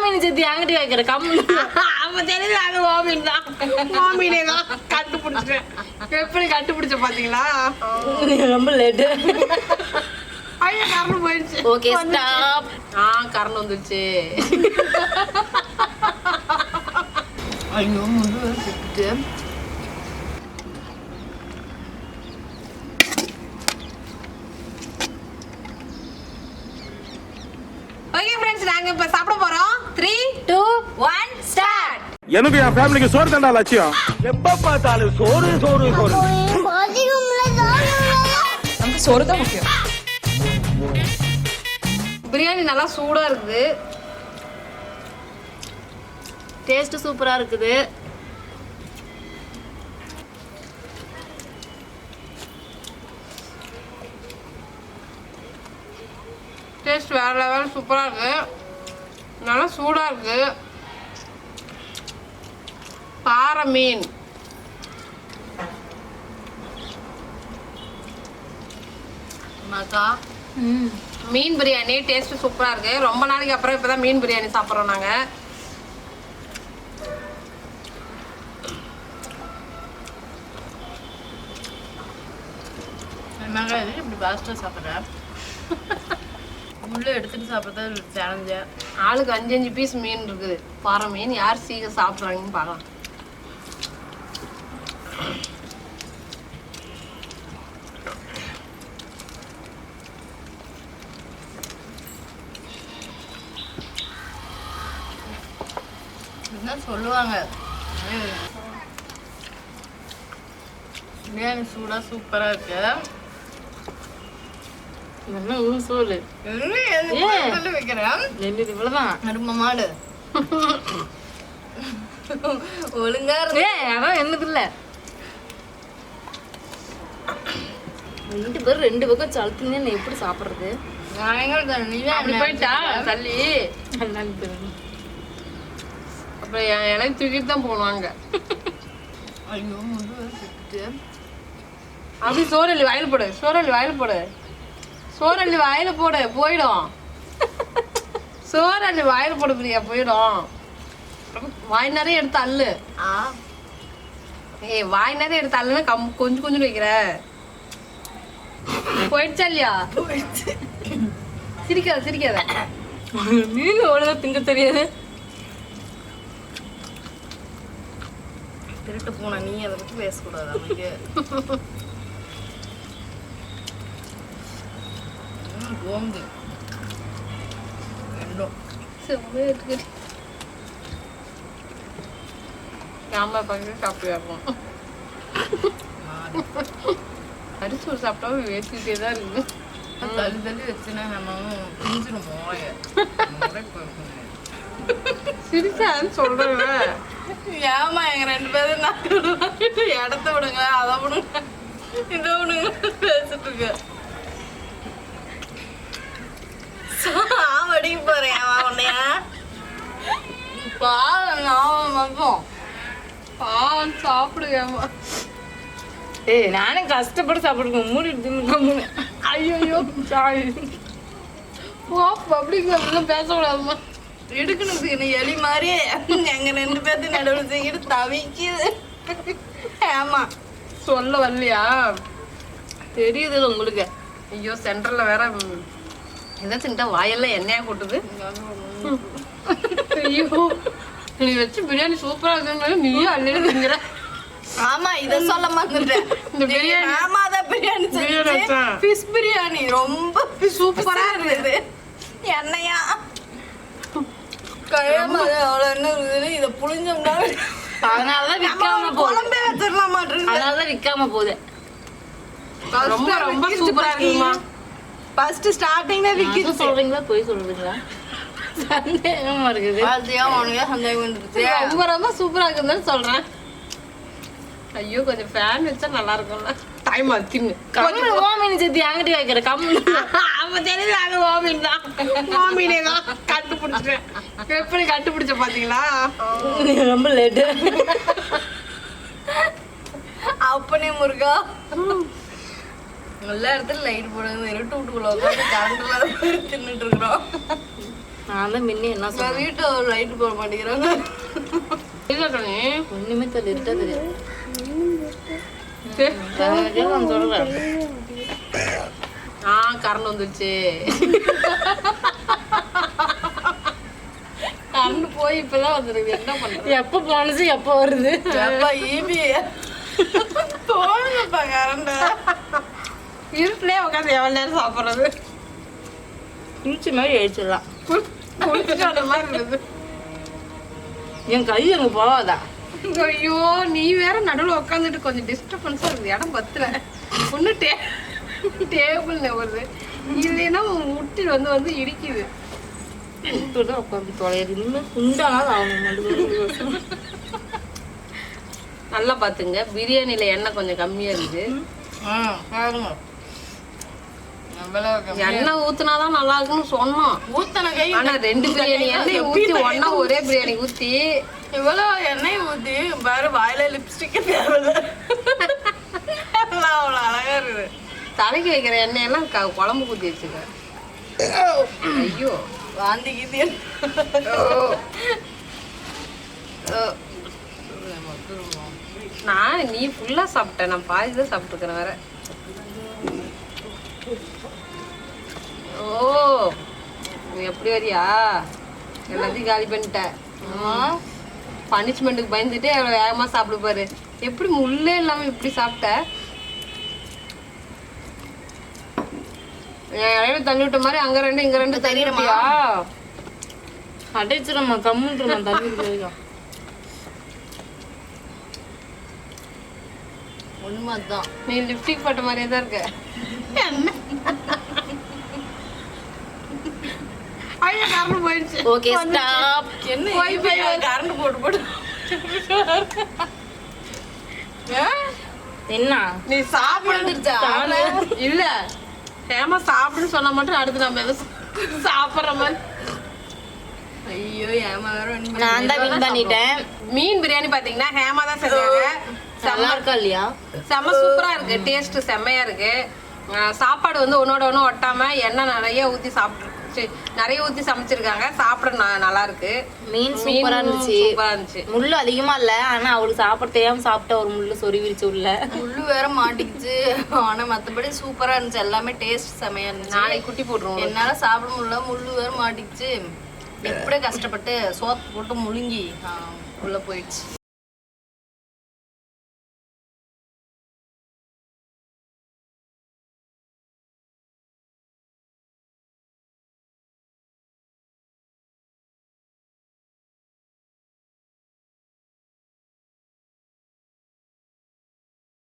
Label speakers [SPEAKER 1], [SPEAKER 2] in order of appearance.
[SPEAKER 1] மீன் சேர்த்து என்கிட்ட வைக்கிற கம்மி
[SPEAKER 2] அப்ப தெரியுது அது ஓமீன் தான். ஓமீனே தான் கண்டுபிடிச்சிட்டேன். எப்படி கண்டுபிடிச்ச பாத்தீங்களா?
[SPEAKER 1] ரொம்ப லேட்டு.
[SPEAKER 2] ஐயா கரண்ட் போயிடுச்சு.
[SPEAKER 1] Okay stop.
[SPEAKER 2] கரண்ட் வந்துருச்சு.
[SPEAKER 1] ஐயோ முழு சுட்டு.
[SPEAKER 2] ஓகே फ्रेंड्स நாங்க இப்ப சாப்பிட போறோம். 3 2 1 ஸ்டார்ட்.
[SPEAKER 3] எனக்கு என் ஃபேமிலிக்கு சோறு தண்டா லட்சியம். எப்ப பார்த்தாலும் சோறு சோறு சோறு.
[SPEAKER 2] நமக்கு சோறு தான் முக்கியம். பிரியாணி நல்லா சூடா இருக்குது.
[SPEAKER 1] டேஸ்ட் சூப்பரா இருக்குது.
[SPEAKER 2] டேஸ்ட் வேற லெவல் சூப்பரா இருக்கு. நல்லா சூடா இருக்கு. பாறை மீன் மீன் பிரியாணி டேஸ்ட் சூப்பரா இருக்கு. ரொம்ப நாளைக்கு அப்புறம் இப்பதான் மீன் பிரியாணி சாப்பிட்றோம் நாங்க.
[SPEAKER 1] இப்படி பாஸ்டா சாப்பிட்றேன். உள்ள எடுத்துட்டு சாப்பிட்றது சேலஞ்சு.
[SPEAKER 2] ஆளுக்கு 5 பீஸ் மீன் இருக்குது. பாறை மீன் யார் சீக்கிரம் சாப்பிட்றாங்கன்னு பார்க்கலாம்.
[SPEAKER 1] என்ன சொல்லுவாங்க, பிரியாணி சூடா சூப்பரா இருக்கு. சொல்லு வைக்கிறேன் மாடு ஒழுங்கா அதான் என்னது இல்ல. 2 பேரும் 2 பக்கம் சலுத்துங்க. எப்படி சாப்பிடுறது?
[SPEAKER 2] போயிட்டா தள்ளி அப்புறம் எனக்கு தூக்கிட்டு தான் போனாங்க.
[SPEAKER 1] ஐயோ
[SPEAKER 2] அப்படி சோறல்லி வாயில போடு. சோறல்லி வாயில போடு. சோறல்லி வாயில போடு. போயிடும். சோறல்லி வாயில போடு பிரியா. போயிடும். வாய் நிறைய எடுத்து அள்ளு. ஏய் வாய் நிறைய எடுத்து அள்ளுன்னா கொஞ்சம் கொஞ்சம் வைக்கிற. போயிடுச்சா இல்லையா? சிரிக்காத சிரிக்காத.
[SPEAKER 1] மீன் ஒழுங்கா திங்க தெரியாது. திருட்டு போன நீ அதை பற்றி பேசக்கூடாது. அவங்க கோந்து ரெண்டும்
[SPEAKER 2] கேமரா பார்க்க சாப்பிட்டு அரிசி ஒரு சாப்பிட்டாவும் வேஸ்டிட்டே தான் இருக்குது.
[SPEAKER 1] தள்ளி தள்ளி வச்சுன்னா நம்ம பிஞ்சிடும் மோய
[SPEAKER 2] சிரிச்சான்னு சொல்றேன்.
[SPEAKER 1] ஏமா எங்க 2 பேரும் இடத்த விடுங்க, அதை விடுங்க, இதை விடுங்க பேசிட்டு இருக்க. சாவடிக்க போறேன் உன்னையா.
[SPEAKER 2] பாவம் சாப்பிடுவேமா.
[SPEAKER 1] ஏய் நானே கஷ்டப்பட்டு சாப்பிடுவேன். மூடி
[SPEAKER 2] ஐயோ சாரி. அப்படிங்க பேசக்கூடாதுமா.
[SPEAKER 1] எடுக்கணும் என்ன எலி மாதிரியே எங்க 2 பேர்த்து நடுவில் செஞ்சுட்டு தவிக்குது. ஆமா
[SPEAKER 2] சொல்ல வரலையா?
[SPEAKER 1] தெரியுது உங்களுக்கு.
[SPEAKER 2] ஐயோ சென்டர்ல வேற ஏதாச்சும் வாயெல்லாம் எண்ணெயா கொட்டுது. ஐயோ நீ வச்சு பிரியாணி சூப்பரா இருக்குன்னு நீயும் அள்ளிட்டு திங்கிற.
[SPEAKER 1] ஆமா இத சொல்ல மாட்டேன். இந்த பிரியாணி ஆமாதான் பிரியாணி செஞ்சு ஃபிஷ் பிரியாணி ரொம்ப சூப்பரா இருக்குது. எண்ணெயா கழமா அவ்வளோ என்ன இருக்குது. இதை புளிஞ்சோம்னா அதனாலதான் விற்காம குழம்பே வச்சிடலாம் மாட்டேன். அதனாலதான் விற்காம போகுது.
[SPEAKER 2] ரொம்ப ரொம்ப சூப்பரா இருக்குமா.
[SPEAKER 1] ஃபர்ஸ்ட் ஸ்டார்டிங்ல விக்கிது சொல்றீங்களா போய் சொல்றீங்களா? சந்தேகமா இருக்குது. அதுதான் உனக்கு சந்தேகம் வந்துருச்சு.
[SPEAKER 2] ரொம்ப ரொம்ப சூப்பரா இருக்குதுன்னு சொல்றேன். ஐயோ கொஞ்சம் ஃபேன் வச்சா நல்லா இருக்கும்ல. டைம் ஆச்சுன்னு
[SPEAKER 1] ஓமீன் சேர்த்து என்கிட்ட வைக்கிற கம்மி.
[SPEAKER 2] அப்ப தெரியுது அது ஓமீன் தான். ஓமீனே தான் கண்டுபிடிச்சிட்டேன். எப்படி கண்டுபிடிச்ச பாத்தீங்களா?
[SPEAKER 1] ரொம்ப லேட்டு. அப்பனே முருகா எல்லா இடத்துல லைட் போடுறது இருட்டு வீட்டுக்குள்ள உட்காந்து கரண்ட்ல தின்னுட்டு இருக்கிறோம். நான் தான் முன்னே என்ன சொன்னேன் வீட்டுல ஒரு லைட் போட மாட்டேங்கிறாங்க
[SPEAKER 2] இல்ல கண்ணே
[SPEAKER 1] ஒண்ணுமே தெரியாது
[SPEAKER 2] கரண்ட் வந்துருச்சு கரண்ட் போய் இப்பதான் வந்துருக்கு என்ன பண்றது
[SPEAKER 1] எப்ப போனது எப்ப வருது போனப்பா கரண்ட்
[SPEAKER 2] இருட்டுலயே உட்காந்து எவ்வளவு நேரம் சாப்பிடுறது
[SPEAKER 1] குளிச்ச மாதிரி அடிச்சிடலாம்
[SPEAKER 2] குளிச்சுட்டு மாதிரி இருக்குது
[SPEAKER 1] என் கை அங்க போவாதா
[SPEAKER 2] ஐயோ நீ வேற நடுவில் உட்காந்துட்டு கொஞ்சம் டிஸ்டர்பன்ஸா இருக்குது இடம் பத்துல ஒண்ணு டேபிள்ல வருது இல்லைன்னா முட்டி வந்து இடிக்குது
[SPEAKER 1] இப்பதான் உட்காந்து தொலைறது இனிமேல் குண்டானாலும் ஆகணும்
[SPEAKER 2] நல்லா பாத்துங்க பிரியாணில எண்ணெய் கொஞ்சம் கம்மியா இருக்குது எண்ணெய் ஊத்துனாதான் நல்லா இருக்குன்னு சொன்னோம்
[SPEAKER 1] ஊத்தன கை
[SPEAKER 2] ஆனா 2 பிரியாணி எண்ணெய் ஊத்தி ஒன்னா ஒரே பிரியாணி ஊத்தி
[SPEAKER 1] இவ்வளவு எண்ணெய் ஊத்தி பாரு வாயில லிப்ஸ்டிக் தேவையில்ல அவ்வளவு அழகா இருக்குது
[SPEAKER 2] தலைக்கு வைக்கிற எண்ணெய் எல்லாம் குழம்பு ஊத்தி வச்சுக்க ஐயோ
[SPEAKER 1] வாந்திக்குது
[SPEAKER 2] நான் நீ ஃபுல்லா சாப்பிட்டேன் நான் பாதி தான் சாப்பிட்டுக்கிறேன் வேற ஓ நீ எப்படி வரியா எல்லாத்தையும் காலி பண்ணிட்ட பனிஷ்மெண்ட்டுக்கு பயந்துட்டு அவ்வளோ வேகமாக சாப்பிடு பாரு எப்படி முள்ளே இல்லாமல் இப்படி சாப்பிட்ட இடையில தள்ளி விட்ட மாதிரி அங்கே 2 இங்கே 2 தள்ளிடுமா
[SPEAKER 1] அடைச்சிடமா கம்முன்றமா தள்ளி போயிருக்கோம் உண்மைதான்
[SPEAKER 2] நீ லிப்ஸ்டிக் போட்ட மாதிரியே தான் இருக்க போயிடுச்சு
[SPEAKER 1] ஓகே ஸ்டாப் என்ன போய் கரண்ட் போட்டு என்ன
[SPEAKER 2] நீ சாப்பிடுச்சா இல்ல ஹேமா சாப்பிடுன்னு சொன்னா மட்டும் அடுத்து நம்ம எதை சாப்பிடுற மாதிரி
[SPEAKER 1] ஐயோ ஏமா வேற நான் தான் வின் பண்ணிட்டேன்
[SPEAKER 2] மீன் பிரியாணி பாத்தீங்கன்னா ஹேமா தான் செஞ்சாங்க
[SPEAKER 1] நல்லா இருக்கா இல்லையா
[SPEAKER 2] செம்ம சூப்பரா இருக்கு டேஸ்ட் செம்மையா இருக்கு சாப்பாடு வந்து ஒன்னோட ஒன்று ஒட்டாம எண்ணெய் நிறைய ஊத்தி நிறைய ஊத்தி சமைச்சிருக்காங்க சாப்பிட நல்லா இருக்கு
[SPEAKER 1] மீன் சூப்பரா இருந்துச்சு முள்ளு அதிகமா இல்ல ஆனா அவளுக்கு சாப்பிட தெரியாம சாப்பிட்ட ஒரு முள்ளு சொருவிருச்சு உள்ள முள்ளு வேற மாட்டிக்கிச்சு ஆனா மத்தபடி சூப்பரா இருந்துச்சு எல்லாமே டேஸ்ட் செமையா இருந்துச்சு
[SPEAKER 2] நாளைக்கு குட்டி போட்டுருவோம்
[SPEAKER 1] என்னால சாப்பிட முடியல முள்ளு வேற மாட்டிக்கிச்சு எப்படியே கஷ்டப்பட்டு சோத்து போட்டு முழுங்கி உள்ள போயிடுச்சு